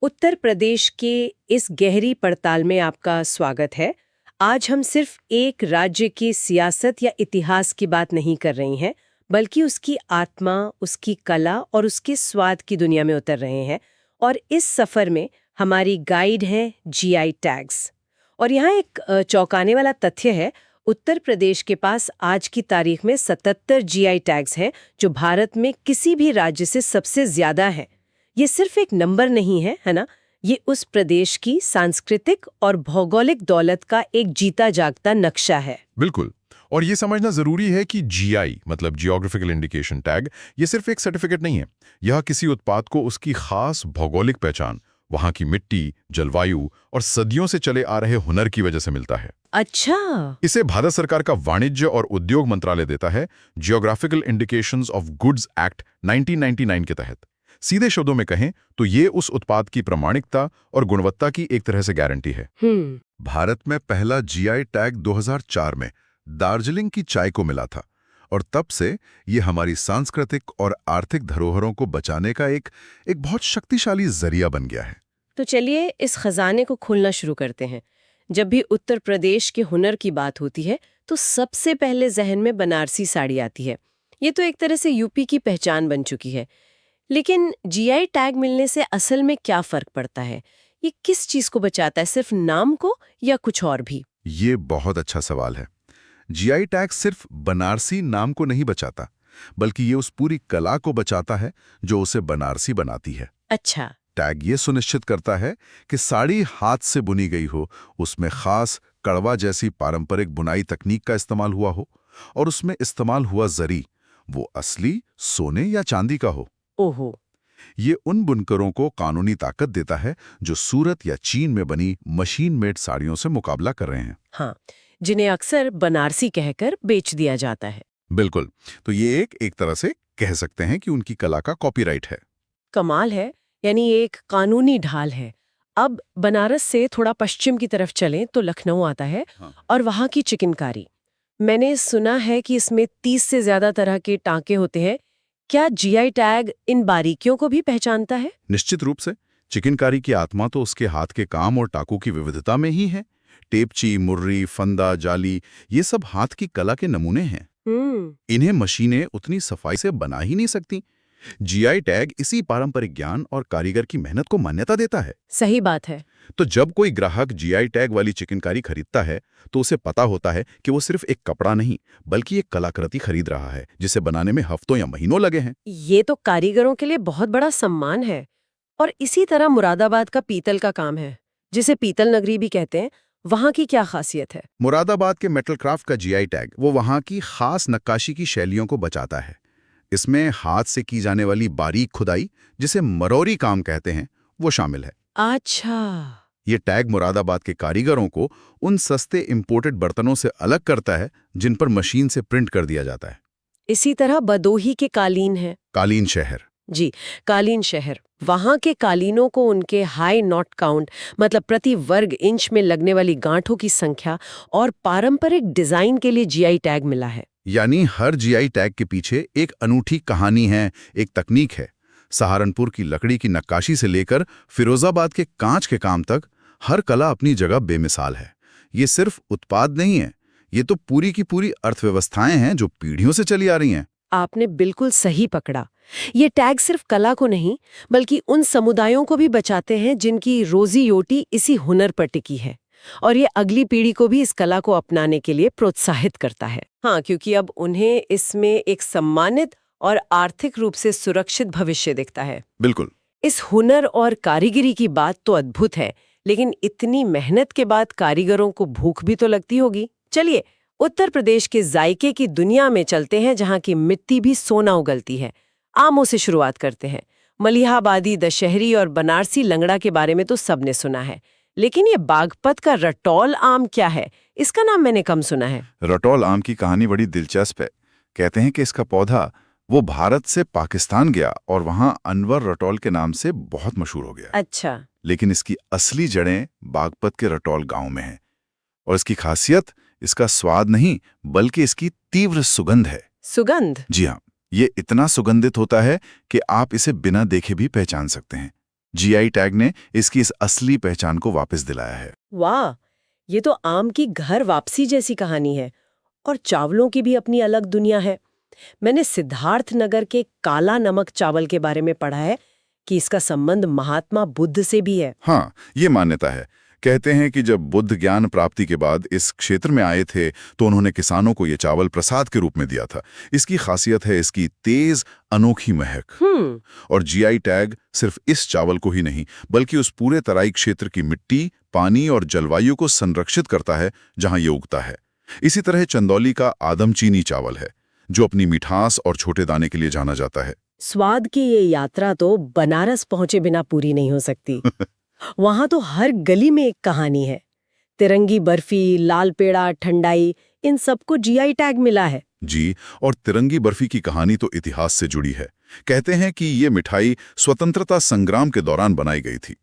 उत्तर प्रदेश के इस गहरी पड़ताल में आपका स्वागत है। आज हम सिर्फ एक राज्य की सियासत या इतिहास की बात नहीं कर रही हैं, बल्कि उसकी आत्मा, उसकी कला और उसके स्वाद की दुनिया में उतर रहे हैं। और इस सफर में हमारी गाइड हैं जीआई टैग्स। और यहाँ एक चौंकाने वाला तथ्य है, उत्तर प्रदेश के पास आज की तारीख में 77 जीआई टैग्स हैं, जो भारत में किसी भी राज्य से सबसे ज्यादा हैं। ये सिर्फ एक नंबर नहीं है ना? ये उस प्रदेश की सांस्कृतिक और भौगोलिक दौलत का एक जीता जागता नक्शा है। बिल्कुल। और ये समझना जरूरी है कि जीआई मतलब जियोग्राफिकल इंडिकेशन टैग ये सिर्फ एक सर्टिफिकेट नहीं है। यह किसी उत्पाद को उसकी खास भौगोलिक पहचान, वहां की मिट्टी, जलवायु और सदियों से चले आ रहे हुनर की वजह से मिलता है। अच्छा। इसे भारत सरकार का वाणिज्य और उद्योग मंत्रालय देता है, geographical indications of goods act 1999 के तहत। सीधे शब्दों में कहें तो ये उस उत्पाद की प्रामाणिकता और गुणवत्ता की एक तरह से गारंटी है। भारत में पहला जीआई टैग 2004 में दार्जिलिंग की चाय को मिला था, और तब से ये हमारी सांस्कृतिक और आर्थिक धरोहरों को बचाने का एक बहुत शक्तिशाली जरिया बन गया है। तो चलिए इस खजाने को खोलना शुरू करते हैं। जब भी उत्तर प्रदेश के हुनर की बात होती है तो सबसे पहले जहन में बनारसी साड़ी आती है। ये तो एक तरह से यूपी की पहचान बन चुकी है। लेकिन जीआई टैग मिलने से असल में क्या फर्क पड़ता है? ये किस चीज को बचाता है, सिर्फ नाम को या कुछ और भी? ये बहुत अच्छा सवाल है। जीआई टैग सिर्फ बनारसी नाम को नहीं बचाता, बल्कि ये उस पूरी कला को बचाता है जो उसे बनारसी बनाती है। अच्छा। टैग ये सुनिश्चित करता है कि साड़ी हाथ से बुनी गई हो, उसमें खास कड़वा जैसी पारंपरिक बुनाई तकनीक का इस्तेमाल हुआ हो, और उसमें इस्तेमाल हुआ जरी वो असली सोने या चांदी का हो। ओहो। ये उन बुनकरों को कानूनी ताकत देता है जो सूरत या चीन में बनी मशीन मेड साड़ियों से मुकाबला कर रहे हैं। हाँ, जिन्हें अक्सर बनारसी कहकर बेच दिया जाता है। बिल्कुल। तो ये एक तरह से कह सकते हैं कि उनकी कला का कॉपीराइट है। कमाल है, यानी एक कानूनी ढाल है। अब बनारस से थोड़ा पश्चिम की तरफ चलें तो लखनऊ आता है। हाँ। और वहाँ की चिकनकारी, मैंने सुना है कि इसमें 30 से ज्यादा तरह के टांके होते हैं। क्या जीआई टैग इन बारीकियों को भी पहचानता है? निश्चित रूप से। चिकनकारी की आत्मा तो उसके हाथ के काम और टाकों की विविधता में ही है। टेपची, मुर्री, फंदा, जाली, ये सब हाथ की कला के नमूने हैं। इन्हें मशीनें उतनी सफाई से बना ही नहीं सकती। जीआई टैग इसी पारंपरिक ज्ञान और कारीगर की मेहनत को मान्यता देता है। सही बात है। तो जब कोई ग्राहक जीआई टैग वाली चिकनकारी खरीदता है तो उसे पता होता है कि वो सिर्फ एक कपड़ा नहीं, बल्कि एक कलाकृति खरीद रहा है जिसे बनाने में हफ्तों या महीनों लगे हैं। ये तो कारीगरों के लिए बहुत बड़ा सम्मान है। और इसी तरह मुरादाबाद का पीतल का काम है, जिसे पीतल नगरी भी कहते हैं। वहाँ की क्या खासियत है? मुरादाबाद के मेटल क्राफ्ट का जीआई टैग वो वहाँ की खास नक्काशी की शैलियों को बचाता है। इसमें हाथ से की जाने वाली बारीक खुदाई, जिसे मरौरी काम कहते हैं, वो शामिल है। अच्छा। ये टैग मुरादाबाद के कारीगरों को उन सस्ते इंपोर्टेड बर्तनों से अलग करता है जिन पर मशीन से प्रिंट कर दिया जाता है। इसी तरह बदोही के कालीन है। कालीन शहर। जी, कालीन शहर। वहाँ के कालीनों को उनके हाई नॉट काउंट, मतलब प्रति वर्ग इंच में लगने वाली गांठों की संख्या और पारंपरिक डिजाइन के लिए जीआई टैग मिला है। यानी हर जीआई टैग के पीछे एक अनूठी कहानी है, एक तकनीक है। सहारनपुर की लकड़ी की नक्काशी से लेकर फिरोजाबाद के कांच के काम तक हर कला अपनी जगह बेमिसाल है। ये सिर्फ उत्पाद नहीं है, ये तो पूरी की पूरी अर्थव्यवस्थाएं हैं जो पीढ़ियों से चली आ रही हैं। आपने बिल्कुल सही पकड़ा। ये टैग सिर्फ कला को नहीं, बल्कि उन समुदायों को भी बचाते हैं जिनकी रोजी रोटी इसी हुनर पर टिकी है। और ये अगली पीढ़ी को भी इस कला को अपनाने के लिए प्रोत्साहित करता है। हाँ, क्योंकि अब उन्हें इसमें एक सम्मानित और आर्थिक रूप से सुरक्षित भविष्य दिखता है। बिल्कुल। इस हुनर और कारीगरी की बात तो अद्भुत है, लेकिन इतनी मेहनत के बाद कारीगरों को भूख भी तो लगती होगी। चलिए उत्तर प्रदेश के जायके की दुनिया में चलते हैं, जहाँ की मिट्टी भी सोना उगलती है। आमों से शुरुआत करते हैं। मलिहाबादी, दशहरी और बनारसी लंगड़ा के बारे में तो सबने सुना है, लेकिन ये बागपत का रटौल आम क्या है? इसका नाम मैंने कम सुना है। रटौल आम की कहानी बड़ी दिलचस्प है। कहते हैं कि इसका पौधा वो भारत से पाकिस्तान गया और वहां अनवर रटौल के नाम से बहुत मशहूर हो गया। अच्छा। लेकिन इसकी असली जड़ें बागपत के रटौल गांव में हैं। और इसकी खासियत इसका स्वाद नहीं, बल्कि इसकी तीव्र सुगंध है। सुगंध? जी हाँ, ये इतना सुगंधित होता है कि आप इसे बिना देखे भी पहचान सकते हैं। जीआई टैग ने इसकी इस असली पहचान को वापस दिलाया है। वाह, ये तो आम की घर वापसी जैसी कहानी है। और चावलों की भी अपनी अलग दुनिया है। मैंने सिद्धार्थ नगर के काला नमक चावल के बारे में पढ़ा है कि इसका संबंध महात्मा बुद्ध से भी है। हाँ, ये मान्यता है। कहते हैं कि जब बुद्ध ज्ञान प्राप्ति के बाद इस क्षेत्र में आए थे तो उन्होंने किसानों को ये चावल प्रसाद के रूप में दिया था। इसकी खासियत है इसकी तेज अनोखी महक। और जीआई टैग सिर्फ इस चावल को ही नहीं बल्कि उस पूरे तराई क्षेत्र की मिट्टी, पानी और जलवायु को संरक्षित करता है जहां ये उगता है। इसी तरह चंदौली का आदमचीनी चावल है जो अपनी मिठास और छोटे दाने के लिए जाना जाता है। स्वाद की ये यात्रा तो बनारस पहुंचे बिना पूरी नहीं हो सकती। वहां तो हर गली में एक कहानी है। तिरंगी बर्फी, लाल पेड़ा, ठंडाई, इन सबको जीआई टैग मिला है। जी, और तिरंगी बर्फी की कहानी तो इतिहास से जुड़ी है। कहते हैं कि ये मिठाई स्वतंत्रता संग्राम के दौरान बनाई गई थी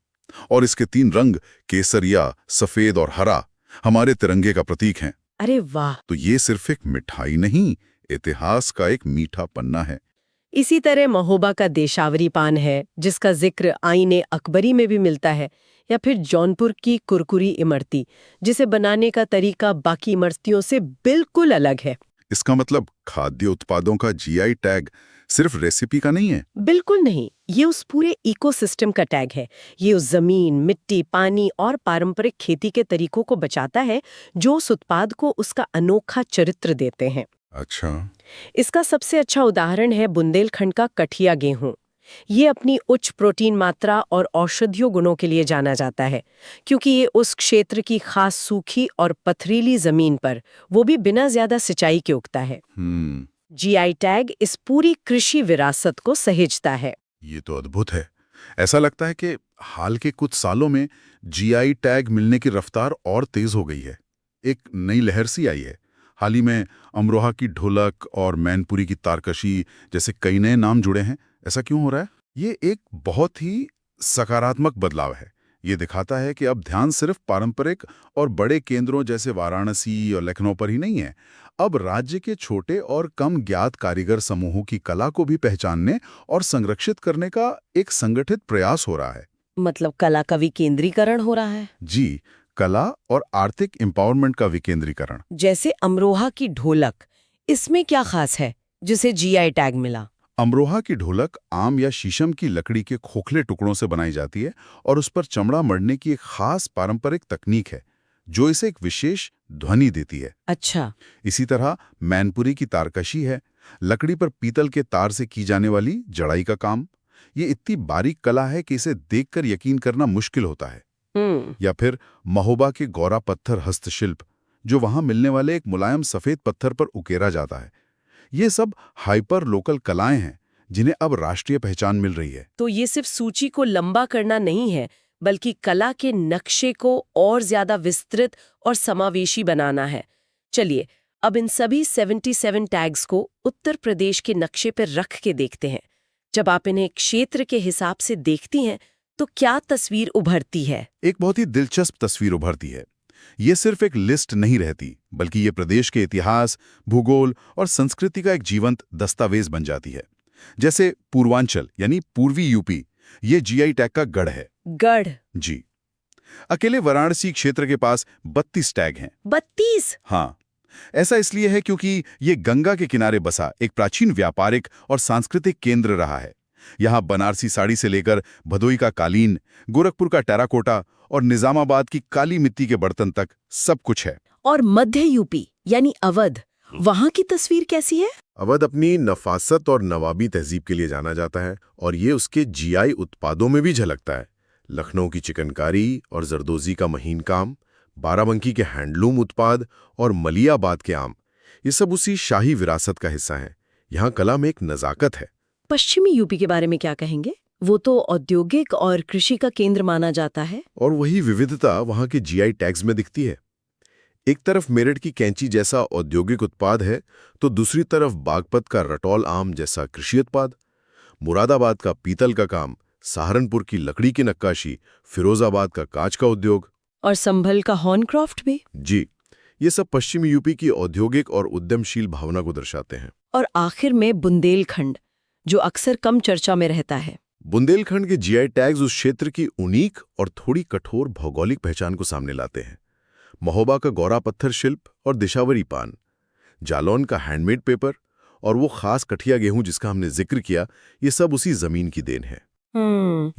और इसके 3 रंग, केसरिया, सफेद और हरा, हमारे तिरंगे का प्रतीक हैं। अरे वाह! तो ये सिर्फ एक मिठाई नहीं, इतिहास का एक मीठा पन्ना है। इसी तरह महोबा का देशावरी पान है जिसका जिक्र आईने अकबरी में भी मिलता है, या फिर जौनपुर की कुरकुरी इमरती जिसे बनाने का तरीका बाकी इमरतियों से बिल्कुल अलग है। इसका मतलब खाद्य उत्पादों का जीआई टैग सिर्फ रेसिपी का नहीं है। बिल्कुल नहीं, ये उस पूरे इकोसिस्टम का टैग है। ये उस जमीन, मिट्टी, पानी और पारंपरिक खेती के तरीकों को बचाता है जो उस उत्पाद को उसका अनोखा चरित्र देते हैं। अच्छा, इसका सबसे अच्छा उदाहरण है बुंदेलखंड का कठिया गेहूं। ये अपनी उच्च प्रोटीन मात्रा और औषधीय गुणों के लिए जाना जाता है क्योंकि ये उस क्षेत्र की खास सूखी और पथरीली जमीन पर, वो भी बिना ज्यादा सिंचाई के उगता है। जीआई टैग इस पूरी कृषि विरासत को सहेजता है। ये तो अद्भुत है। ऐसा लगता है कि हाल के कुछ सालों में जीआई टैग मिलने की रफ्तार और तेज हो गई है। एक नई लहर सी आई है। हाल ही में अमरोहा की ढोलक और मैनपुरी की तारकशी जैसे कई नए नाम जुड़े हैं। ऐसा क्यों हो रहा है? ये एक बहुत ही सकारात्मक बदलाव है। ये दिखाता है कि अब ध्यान सिर्फ पारंपरिक और बड़े केंद्रों जैसे वाराणसी और लखनऊ पर ही नहीं है। अब राज्य के छोटे और कम ज्ञात कारीगर समूहों की कला को भी पहचानने और संरक्षित करने का एक संगठित प्रयास हो रहा है। मतलब कला का विकेंद्रीकरण हो रहा है। जी, कला और आर्थिक एम्पावरमेंट का विकेंद्रीकरण। जैसे अमरोहा की ढोलक, इसमें क्या खास है जिसे जीआई टैग मिला? अमरोहा की ढोलक आम या शीशम की लकड़ी के खोखले टुकड़ों से बनाई जाती है और उस पर चमड़ा मढ़ने की एक खास पारंपरिक तकनीक है जो इसे एक विशेष ध्वनि देती है। अच्छा। इसी तरह मैनपुरी की तारकशी है, लकड़ी पर पीतल के तार से की जाने वाली जड़ाई का काम। ये इतनी बारीक कला है कि इसे देखकर यकीन करना मुश्किल होता है। या फिर महोबा के गौरा पत्थर हस्तशिल्प, जो वहां मिलने वाले एक मुलायम सफेद पत्थर पर उकेरा जाता है। ये सब हाइपर लोकल कलाएं हैं जिन्हें अब राष्ट्रीय पहचान मिल रही है। तो ये सिर्फ सूची को लंबा करना नहीं है बल्कि कला के नक्शे को और ज्यादा विस्तृत और समावेशी बनाना है। चलिए अब इन सभी 77 टैग्स को उत्तर प्रदेश के नक्शे पर रख के देखते हैं। जब आप इन्हें क्षेत्र के हिसाब से देखती हैं तो क्या तस्वीर उभरती है? एक बहुत ही दिलचस्प तस्वीर उभरती है। ये सिर्फ एक लिस्ट नहीं रहती बल्कि ये प्रदेश के इतिहास, भूगोल और संस्कृति का एक जीवंत दस्तावेज बन जाती है। जैसे पूर्वांचल यानी पूर्वी यूपी, ये जीआई टैग का गढ़ है। गढ़? जी। अकेले वाराणसी क्षेत्र के पास 32 टैग हैं। 32? हाँ, ऐसा इसलिए है क्योंकि ये गंगा के किनारे बसा एक प्राचीन व्यापारिक और सांस्कृतिक केंद्र रहा है। यहाँ बनारसी साड़ी से लेकर भदोई का कालीन, गोरखपुर का टेराकोटा और निजामाबाद की काली मिट्टी के बर्तन तक सब कुछ है। और मध्य यूपी यानी अवध, वहां की तस्वीर कैसी है? अवध अपनी नफासत और नवाबी तहजीब के लिए जाना जाता है और ये उसके जीआई उत्पादों में भी झलकता है। लखनऊ की चिकनकारी और जरदोजी का महीन काम, बाराबंकी के हैंडलूम उत्पाद और मलियाबाद के आम, ये सब उसी शाही विरासत का हिस्सा हैं। यहाँ कला में एक नजाकत है। पश्चिमी यूपी के बारे में क्या कहेंगे? वो तो औद्योगिक और कृषि का केंद्र माना जाता है। और वही विविधता वहाँ के जीआई टैग्स में दिखती है। एक तरफ मेरठ की कैंची जैसा औद्योगिक उत्पाद है तो दूसरी तरफ बागपत का रटौल आम जैसा कृषि उत्पाद, मुरादाबाद का पीतल का काम, सहारनपुर की लकड़ी की नक्काशी, फिरोजाबाद का कांच का उद्योग और संभल का हॉर्नक्राफ्ट भी। जी, ये सब पश्चिमी यूपी की औद्योगिक और उद्यमशील भावना को दर्शाते हैं। और आखिर में बुंदेलखंड, जो अक्सर कम चर्चा में रहता है। बुंदेलखंड के जीआई टैग्स उस क्षेत्र की यूनिक और थोड़ी कठोर भौगोलिक पहचान को सामने लाते हैं। महोबा का गौरा पत्थर शिल्प और दिशावरी पान, जालौन का हैंडमेड पेपर और वो खास कठिया गेहूं जिसका हमने जिक्र किया, ये सब उसी जमीन की देन है।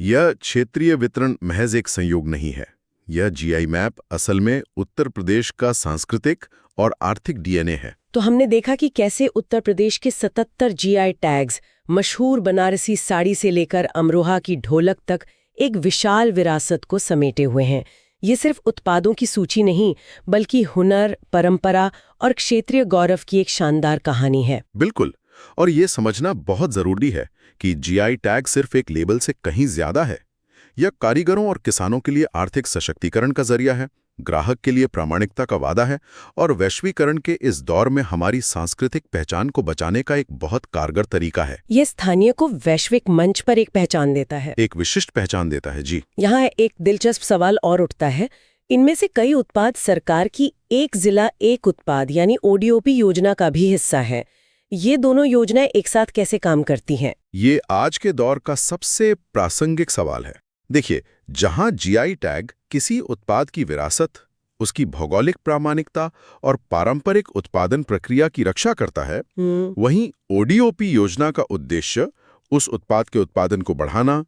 यह क्षेत्रीय वितरण महज एक संयोग नहीं है। यह जीआई मैप असल में उत्तर प्रदेश का सांस्कृतिक और आर्थिक डीएनए है। तो हमने देखा कि कैसे उत्तर प्रदेश के 77 जीआई टैग्स, मशहूर बनारसी साड़ी से लेकर अमरोहा की ढोलक तक, एक विशाल विरासत को समेटे हुए हैं। ये सिर्फ उत्पादों की सूची नहीं, बल्कि हुनर, परंपरा और क्षेत्रीय गौरव की एक शानदार कहानी है। बिल्कुल, और ये समझना बहुत जरूरी है कि जीआई टैग सिर्फ एक लेबल से कहीं ज्यादा है। यह कारीगरों और किसानों के लिए आर्थिक सशक्तिकरण का जरिया है, ग्राहक के लिए प्रामाणिकता का वादा है और वैश्वीकरण के इस दौर में हमारी सांस्कृतिक पहचान को बचाने का एक बहुत कारगर तरीका है। ये स्थानीय को वैश्विक मंच पर एक पहचान देता है, एक विशिष्ट पहचान देता है। जी, यहाँ एक दिलचस्प सवाल और उठता है। इनमें से कई उत्पाद सरकार की एक जिला एक उत्पाद यानी ओडीओपी योजना का भी हिस्सा है। ये दोनों योजनाएं एक साथ कैसे काम करती हैं? ये आज के दौर का सबसे प्रासंगिक सवाल है। देखिए, जहां जीआई टैग किसी उत्पाद की विरासत, उसकी भौगोलिक प्रामाणिकता और पारंपरिक उत्पादन प्रक्रिया की रक्षा करता है, वहीं ओडीओपी योजना का उद्देश्य उस उत्पाद के उत्पादन को बढ़ाना,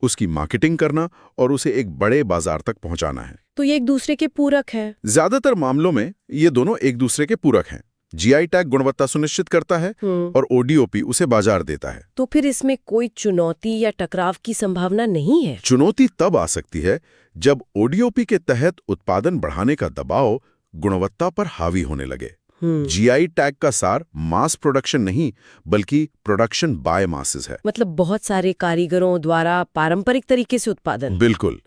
उसकी मार्केटिंग करना और उसे एक बड़े बाजार तक पहुंचाना है। तो ये एक दूसरे के पूरक है। ज्यादातर मामलों में ये दोनों एक दूसरे के पूरक हैं। जीआई टैग गुणवत्ता सुनिश्चित करता है और ओडीओपी उसे बाजार देता है। तो फिर इसमें कोई चुनौती या टकराव की संभावना नहीं है? चुनौती तब आ सकती है जब ओडीओपी के तहत उत्पादन बढ़ाने का दबाव गुणवत्ता पर हावी होने लगे। जीआई टैग का सार मास प्रोडक्शन नहीं, बल्कि प्रोडक्शन बाय मासेस है। मतलब बहुत सारे कारीगरों द्वारा पारंपरिक तरीके से उत्पादन। बिल्कुल।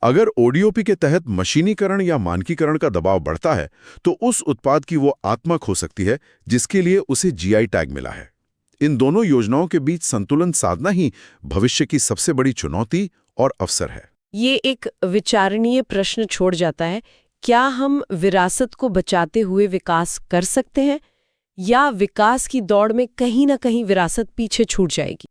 अगर ओडीओपी के तहत मशीनीकरण या मानकीकरण का दबाव बढ़ता है, तो उस उत्पाद की वो आत्मा खो सकती है जिसके लिए उसे जीआई टैग मिला है। इन दोनों योजनाओं के बीच संतुलन साधना ही भविष्य की सबसे बड़ी चुनौती और अवसर है। ये एक विचारणीय प्रश्न छोड़ जाता है, क्या हम विरासत को बचाते हुए विकास कर सकते हैं, या विकास की दौड़ में कहीं ना कहीं विरासत पीछे छूट जाएगी?